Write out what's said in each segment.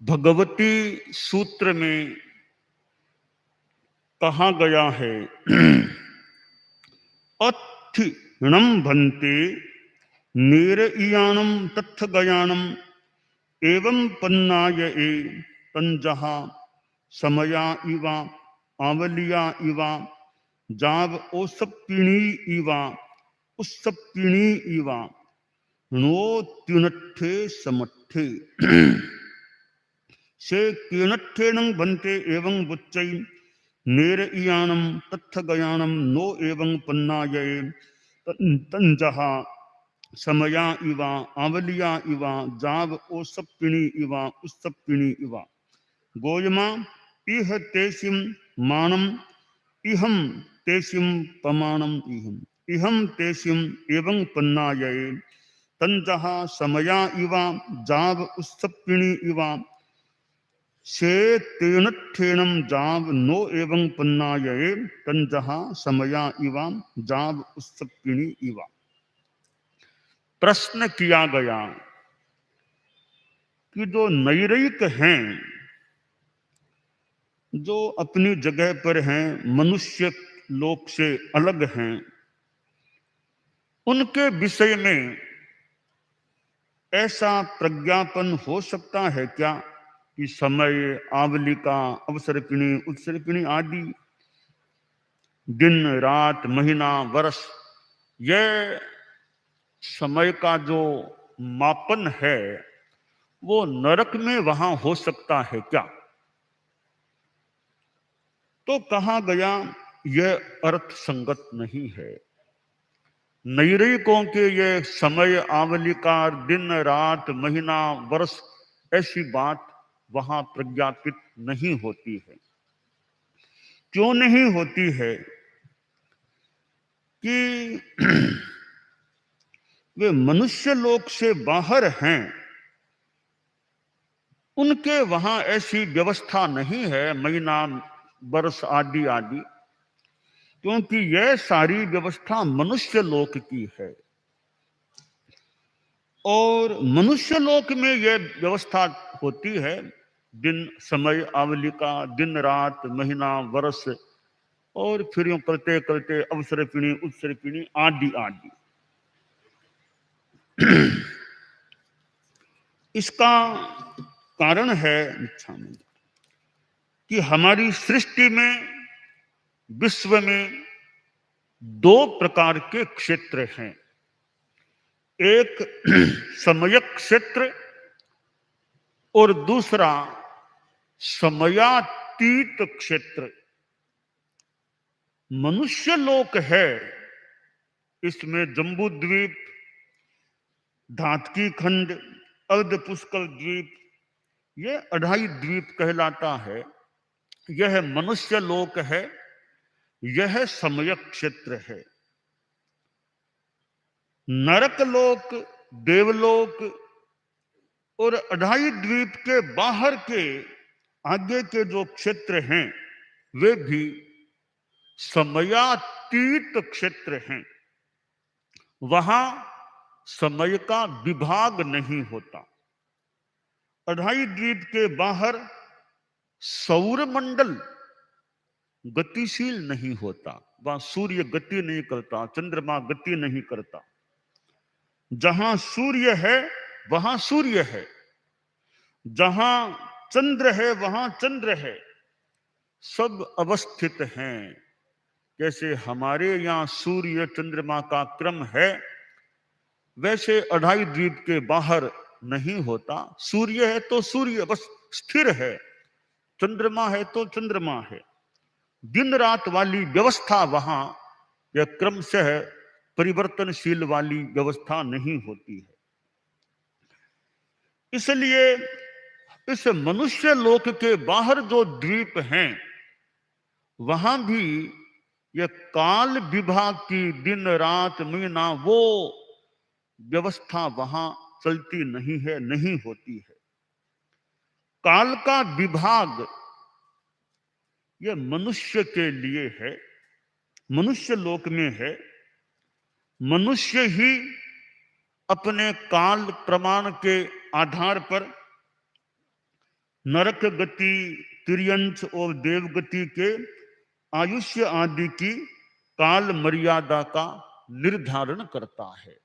भगवती सूत्र में कहा गया है अत्थिणम भन्ते नेरयानम तत्थ गयानम एवं पन्नाय तंजहा समया इवा आवलिया इवा जाव ओसपिणी इवा उस्सपिणी इवा नो त्युनट्ठे समट्ठे से क्युनट्ठेनं भन्ते एवं बुच्चै नेरयानम तत्थ गयानम नो एवं पन्नाय तंजहा समया इवा आवलिया इवा जाव ओसपिणी इवा उस्सपिणी इवा गोयमा इह तेसिम मानम इहम तेसिम पमानम इहम तेसिम एवं पन्नाय तंजहा समया इवा जाव उस्सपिणी इवा से तेनठेनम जाव नो एवं पन्नाय तंजहा समया इवा जाव उस्सपिणी इवा। प्रश्न किया गया कि जो नैरिक हैं, जो अपनी जगह पर हैं, मनुष्य लोक से अलग हैं, उनके विषय में ऐसा प्रज्ञापन हो सकता है क्या कि समय, आवलिका, अवसर्पिणी, उत्सर्पिणी आदि, दिन, रात, महीना, वर्ष, यह समय का जो मापन है वो नरक में वहां हो सकता है क्या? तो कहा गया यह अर्थ संगत नहीं है। नैरिकों के ये समय, आवलिका, दिन, रात, महीना, वर्ष, ऐसी बात वहां प्रज्ञापित नहीं होती है। क्यों नहीं होती है? कि वे मनुष्य लोक से बाहर हैं, उनके वहां ऐसी व्यवस्था नहीं है, महीना, वर्ष आदि आदि, क्योंकि यह सारी व्यवस्था मनुष्य लोक की है। और मनुष्य लोक में यह व्यवस्था होती है, दिन, समय, आवलिका, दिन, रात, महीना, वर्ष, और फिर यूं करते करते अवसर्पिणी, उत्सर्पिणी आदि आदि। इसका कारण है कि हमारी सृष्टि में, विश्व में दो प्रकार के क्षेत्र हैं। एक समयक क्षेत्र और दूसरा समयातीत क्षेत्र। मनुष्य लोक है, इसमें जम्बू द्वीप, धातकी खंड, अर्ध पुष्कर द्वीप, ये 2.5 द्वीप कहलाता है। यह मनुष्य लोक है, यह समयक क्षेत्र है। नरक लोक, देवलोक और 2.5 द्वीप के बाहर के आगे के जो क्षेत्र हैं वे भी समयातीत क्षेत्र हैं। वहां समय का विभाग नहीं होता। 2.5 द्वीप के बाहर सौर मंडल गतिशील नहीं होता, वहां सूर्य गति नहीं करता, चंद्रमा गति नहीं करता। जहां सूर्य है वहां सूर्य है, जहां चंद्र है वहां चंद्र है, सब अवस्थित हैं। जैसे हमारे यहाँ सूर्य चंद्रमा का क्रम है, वैसे 2.5 द्वीप के बाहर नहीं होता। सूर्य है तो सूर्य बस स्थिर है, चंद्रमा है तो चंद्रमा है। दिन रात वाली व्यवस्था वहां यह क्रमशः परिवर्तनशील वाली व्यवस्था नहीं होती है। इसलिए इस मनुष्य लोक के बाहर जो द्वीप हैं वहां भी यह काल विभाग की दिन रात महीना वो व्यवस्था वहां चलती नहीं है, नहीं होती है। काल का विभाग यह मनुष्य के लिए है, मनुष्य लोक में है। मनुष्य ही अपने काल प्रमाण के आधार पर नरक गति, तिर्यंच और देवगति के आयुष्य आदि की काल मर्यादा का निर्धारण करता है।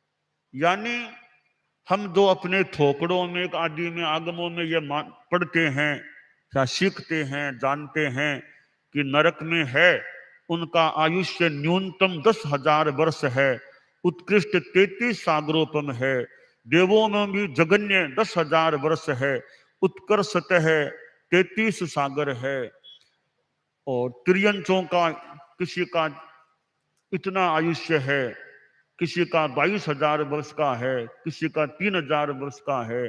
यानी हम जो अपने थोकड़ों में आदि में आगमों में ये पढ़ते हैं या सीखते हैं, जानते हैं कि नरक में है उनका आयुष्य न्यूनतम 10,000 वर्ष है, उत्कृष्ट 33 सागरोपम है, देवों में भी जगन्य 10,000 वर्ष है, उत्कर्षतः 33 सागर है, और त्रियंचों का किसी का इतना आयुष्य है, किसी का 22,000 वर्ष का है, किसी का 3,000 वर्ष का है।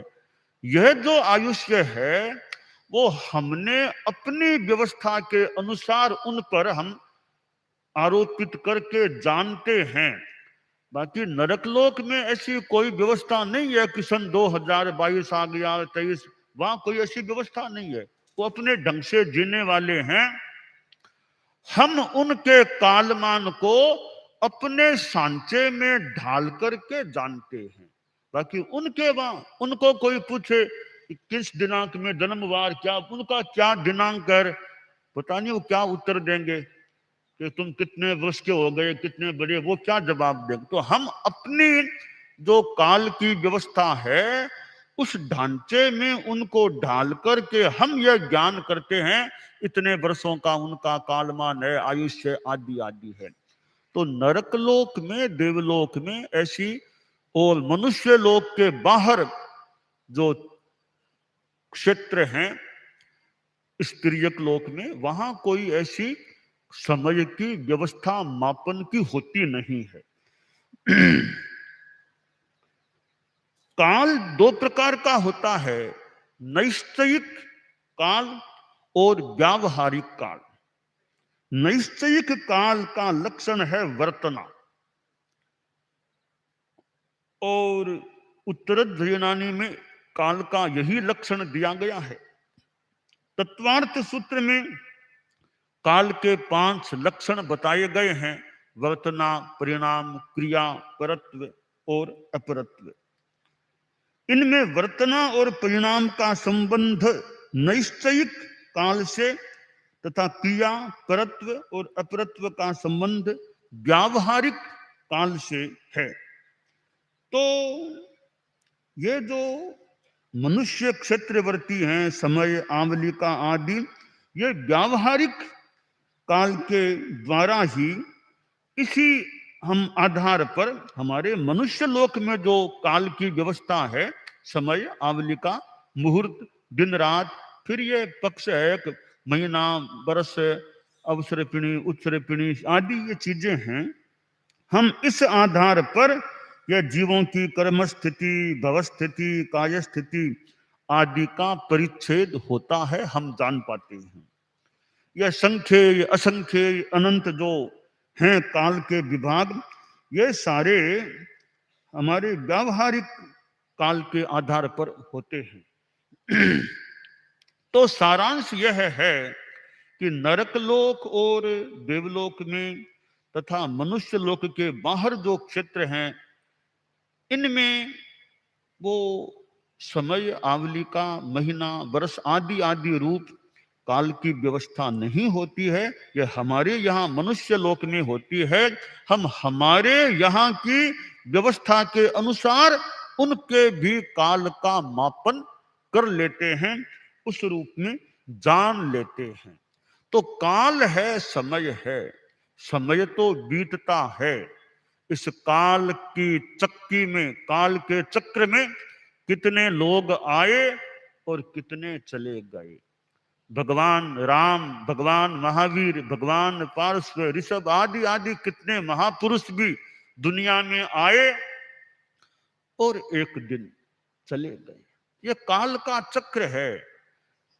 यह जो आयुष्य है वो हमने अपनी व्यवस्था के अनुसार उन पर हम आरोपित करके जानते हैं। बाकी नरकलोक में ऐसी कोई व्यवस्था नहीं है कि सन 2022 आ गया 23, वहां कोई ऐसी व्यवस्था नहीं है। वो अपने ढंग से जीने वाले हैं। हम उनके कालमान को अपने सांचे में ढाल करके जानते हैं। बाकी उनके वहां उनको कोई पूछे किस दिनांक में जन्मवार क्या, उनका क्या दिनांक है, पता नहीं वो क्या उत्तर देंगे कि तुम कितने वर्ष के हो गए, कितने बड़े, वो क्या जवाब देंगे। तो हम अपनी जो काल की व्यवस्था है उस ढांचे में उनको ढाल करके हम यह ज्ञान करते हैं इतने वर्षों का उनका कालमान है, आयुष्य आदि आदि है। तो नरकलोक में, देवलोक में ऐसी, और मनुष्य लोक के बाहर जो क्षेत्र हैं स्त्रियक लोक में, वहां कोई ऐसी समय की व्यवस्था मापन की होती नहीं है। काल दो प्रकार का होता है, नैश्चयिक काल और व्यावहारिक काल। नैश्चयिक काल का लक्षण है वर्तना, और उत्तरध यूनानी में काल का यही लक्षण दिया गया है। तत्वार्थ सूत्र में काल के 5 लक्षण बताए गए हैं, वर्तना, परिणाम, क्रिया, परत्व और अपरत्व। इनमें वर्तना और परिणाम का संबंध नैश्चयिक काल से तथा क्रिया, परत्व और अपरत्व का संबंध व्यावहारिक काल से है। तो ये जो मनुष्य क्षेत्रवर्ती हैं, समय, आवलिका आदि, ये व्यावहारिक काल के द्वारा ही इसी हम आधार पर हमारे मनुष्य लोक में जो काल की व्यवस्था है, समय, आवलिका, मुहूर्त, दिन रात, फिर ये पक्ष है, महीना, वर्ष, अवसरपिणी, उत्सरपिणी आदि ये चीजें हैं, हम इस आधार पर यह जीवों की कर्म स्थिति, भव स्थिति, काय स्थिति आदि का परिच्छेद होता है, हम जान पाते हैं। यह संख्य, असंख्य, अनंत जो हैं काल के विभाग, ये सारे हमारे व्यावहारिक काल के आधार पर होते हैं। तो सारांश यह है कि नरकलोक और देवलोक में तथा मनुष्य लोक के बाहर जो क्षेत्र हैं, इनमें वो समय, आवलिका, महीना, वर्ष आदि आदि रूप काल की व्यवस्था नहीं होती है। यह हमारे यहाँ मनुष्य लोक में होती है। हम हमारे यहाँ की व्यवस्था के अनुसार उनके भी काल का मापन कर लेते हैं, उस रूप में जान लेते हैं। तो काल है, समय है, समय तो बीतता है। इस काल की चक्की में, काल के चक्र में कितने लोग आए और कितने चले गए। भगवान राम, भगवान महावीर, भगवान पार्श्व, ऋषभ आदि आदि कितने महापुरुष भी दुनिया में आए और एक दिन चले गए। ये काल का चक्र है।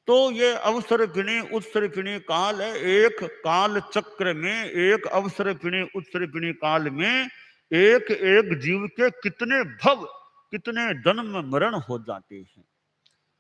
तो ये अवसरपिणी उत्सर्पिणी काल है। एक काल चक्र में, एक अवसरपिणी उत्सर्पिणी काल में एक एक जीव के कितने भव, कितने जन्म मरण हो जाते हैं।